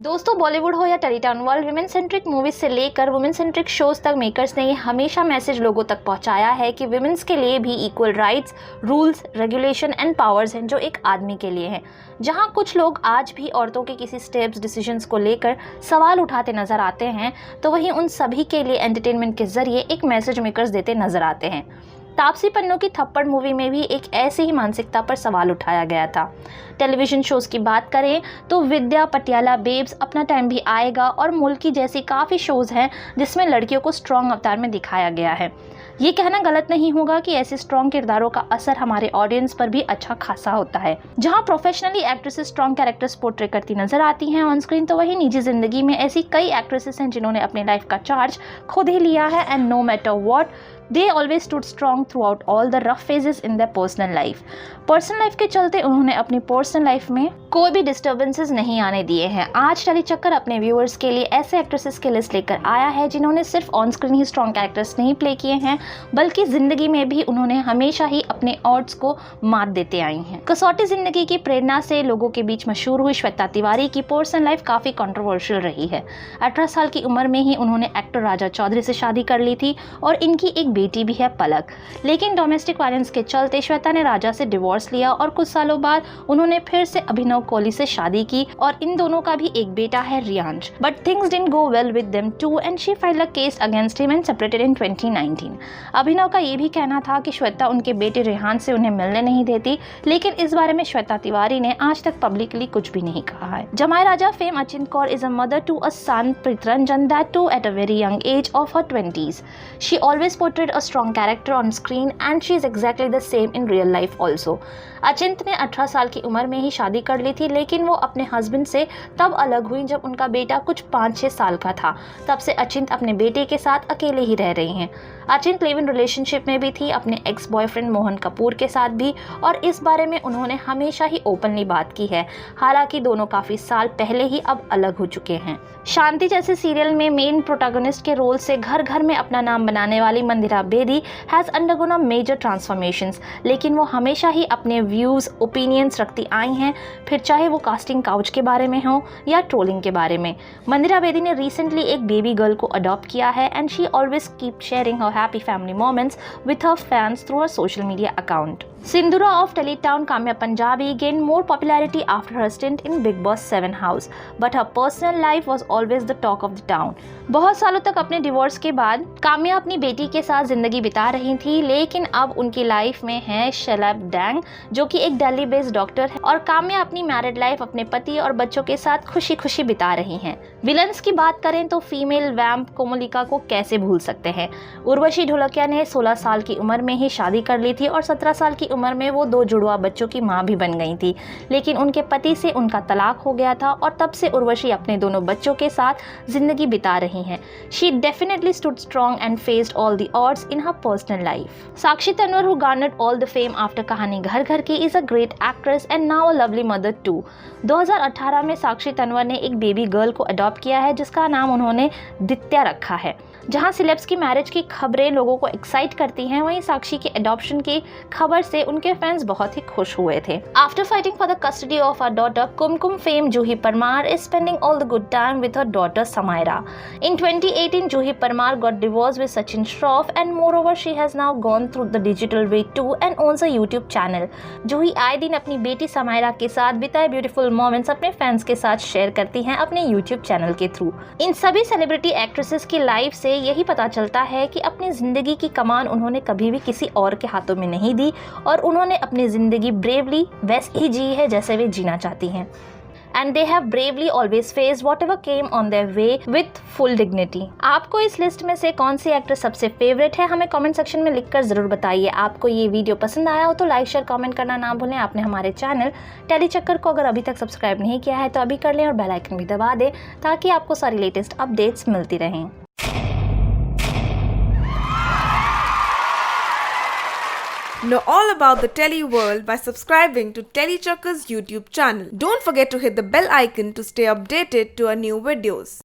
दोस्तों, बॉलीवुड हो या Teletown world, women centric movies से लेकर वुमेन सेंट्रिक शोज तक मेकर्स ने ये हमेशा मैसेज लोगों तक पहुंचाया है कि वुमेन्स के लिए भी equal rights, rules, regulation and powers हैं जो एक आदमी के लिए हैं। जहां कुछ लोग आज भी औरतों के किसी स्टेप्स, डिसीजंस को लेकर सवाल उठाते नजर आते हैं, तो वहीं उन सभी के लिए एंटरटेनमेंट के जरिए एक मैसेज मेकर्स देते नजर आते हैं। तापसी पन्नू की थप्पड़ मूवी में भी एक ऐसी ही मानसिकता पर सवाल उठाया गया था। टेलीविजन शोज़ की बात करें तो विद्या, पटियाला बेब्स, अपना टाइम भी आएगा और मुल्की जैसी काफ़ी शोज़ हैं जिसमें लड़कियों को स्ट्रॉन्ग अवतार में दिखाया गया है। ये कहना गलत नहीं होगा कि ऐसे स्ट्रॉन्ग किरदारों का असर हमारे ऑडियंस पर भी अच्छा खासा होता है। जहां professionally actresses strong characters portray करती नजर आती हैं ऑन स्क्रीन, तो वहीं निजी जिंदगी में ऐसी कई एक्ट्रेसेस हैं जिन्होंने अपनी लाइफ का चार्ज खुद ही लिया है and no matter what they always stood strong throughout all the rough phases in their personal life. Personal life के चलते उन्होंने अपनी पर्सनल लाइफ में कोई भी डिस्टर्बेंसेस नहीं आने दिए हैं। आज टेली चक्कर अपने व्यूअर्स के लिए ऐसे एक्ट्रेसेस की लिस्ट लेकर आया है जिन्होंने सिर्फ on screen he strong characters नहीं प्ले किए हैं, बल्कि जिंदगी में भी उन्होंने हमेशा ही अपने ऑड्स को मात देते आई हैं। कसौटी जिंदगी की प्रेरणा से लोगों के बीच मशहूर हुई श्वेता तिवारी की पर्सनल लाइफ काफी कंट्रोवर्शियल रही है। 18 साल की उम्र में ही उन्होंने एक्टर राजा चौधरी से शादी कर ली थी और इनकी एक बेटी भी है, पलक। लेकिन डोमेस्टिक वायलेंस के चलते श्वेता ने राजा से डिवोर्स लिया और कुछ सालों बाद उन्होंने फिर से अभिनव कोहली से शादी की और इन दोनों का भी एक बेटा है, Riyansh. But things didn't go well with them to end she filed a case against him and separated in 2019। Abhinav का ये भी कहना था कि श्वेता उनके बेटे रेहान से उन्हें मिलने नहीं देती, लेकिन इस बारे में श्वेता तिवारी ने आज तक पब्लिकली कुछ भी नहीं कहा है। Jamai Raja fame Achint Kaur is a mother to a son Pritranjan, that too at a very young age of her 20s. She always portrayed a strong character on screen and she is exactly the same in real life also. अचिंत ने 18 साल की उम्र में ही शादी कर ली थी, लेकिन वो अपने हस्बैंड से तब अलग हुई जब उनका बेटा कुछ 5-6 साल का था। तब से अचिंत अपने बेटे के साथ अकेले ही रह रही हैं। अचिंत लिव इन रिलेशनशिप में भी थी अपने एक्स बॉयफ्रेंड मोहन कपूर के साथ भी, और इस बारे में उन्होंने हमेशा ही ओपनली बात की है। हालांकि दोनों काफ़ी साल पहले ही अब अलग हो चुके हैं। शांति जैसे सीरियल में मेन प्रोटैगनिस्ट के रोल से घर घर में अपना नाम बनाने वाली Mandira Bedi has undergone a major transformations, लेकिन वो हमेशा ही अपने व्यूज़, ओपिनियंस रखती आई हैं, फिर चाहे वो कास्टिंग काउच के बारे में हो या ट्रोलिंग के बारे में। मंदिरा बेदी ने रिसेंटली एक बेबी गर्ल को अडॉप्ट किया है and she always keep sharing her happy family moments with her fans through her social media account. Sindhura of Teletown Kamya Punjabi gained more popularity after her stint in Big Boss 7 house, but her personal life was always the talk of the town. बहुत सालों तक अपने divorce के बाद काम्या अपनी बेटी के साथ जिंदगी बिता रही थी, लेकिन अब उनकी लाइफ में है शलभ डैंग, जो कि एक दिल्ली बेस्ड डॉक्टर है, और काम्या अपनी मैरिड लाइफ अपने पति और बच्चों के साथ खुशी खुशी बिता रही हैं। विलन्स की बात करें तो फीमेल वैम्प कोमलिका को कैसे भूल सकते हैं। उर्वशी ढोलकिया ने 16 साल की उम्र में ही शादी कर ली थी और 17 साल की उम्र में वो 2 जुड़वा बच्चों की मां भी बन गई थी, लेकिन उनके पति से उनका तलाक हो गया था और तब से उर्वशी अपने दोनों बच्चों के साथ जिंदगी बिता रही हैं। She definitely stood strong and faced all the odds in her personal life. Sakshi Tanwar, who garnered all the fame after कहानी घर घर की, is a great actress and now a lovely mother too. 2018 में साक्षी तनवर ने एक baby girl को adopt किया है जिसका नाम उन्होंने दित्या रखा है। जहां सिलेब्स की मैरिज की खबरें लोगों को एक्साइट करती हैं, वहीं साक्षी के अडॉप्शन की खबर से उनके फैंस बहुत ही खुश हुए थे। After fighting for the custody of her daughter, Kumkum fame Juhi Parmar is spending all the good time with her daughter Samaira. In 2018, Juhi Parmar got divorced with Sachin Shroff, and moreover, she has now gone through the digital way too and owns a YouTube channel. जूही आए दिन अपनी बेटी समायरा के साथ बिताए beautiful moments अपने fans के साथ शेयर करती हैं अपने YouTube चैनल के थ्रू। इन सभी सेलिब्रिटी एक्ट्रेसेस की लाइफ से यही पता चलता है कि अपनी जिंदगी की कमान उन्होंने कभी भी किसी और के हाथों में नहीं दी और उन्होंने अपनी जिंदगी ब्रेवली वैसे ही जी है जैसे वे जीना चाहती हैं। And they have bravely always faced whatever came on their way with full dignity. आपको इस लिस्ट में से कौन सी एक्ट्रेस सबसे फेवरेट है, हमें कमेंट सेक्शन में लिखकर ज़रूर बताइए। आपको ये वीडियो पसंद आया हो तो लाइक, शेयर, कमेंट करना ना भूलें। आपने हमारे चैनल टेली चक्कर को अगर अभी तक सब्सक्राइब नहीं किया है तो अभी कर लें और बेल आइकन भी दबा दें ताकि आपको सारी लेटेस्ट अपडेट्स मिलती रहें। Know all about the Telly world by subscribing to Telly Chakka's YouTube channel. Don't forget to hit the bell icon to stay updated to our new videos.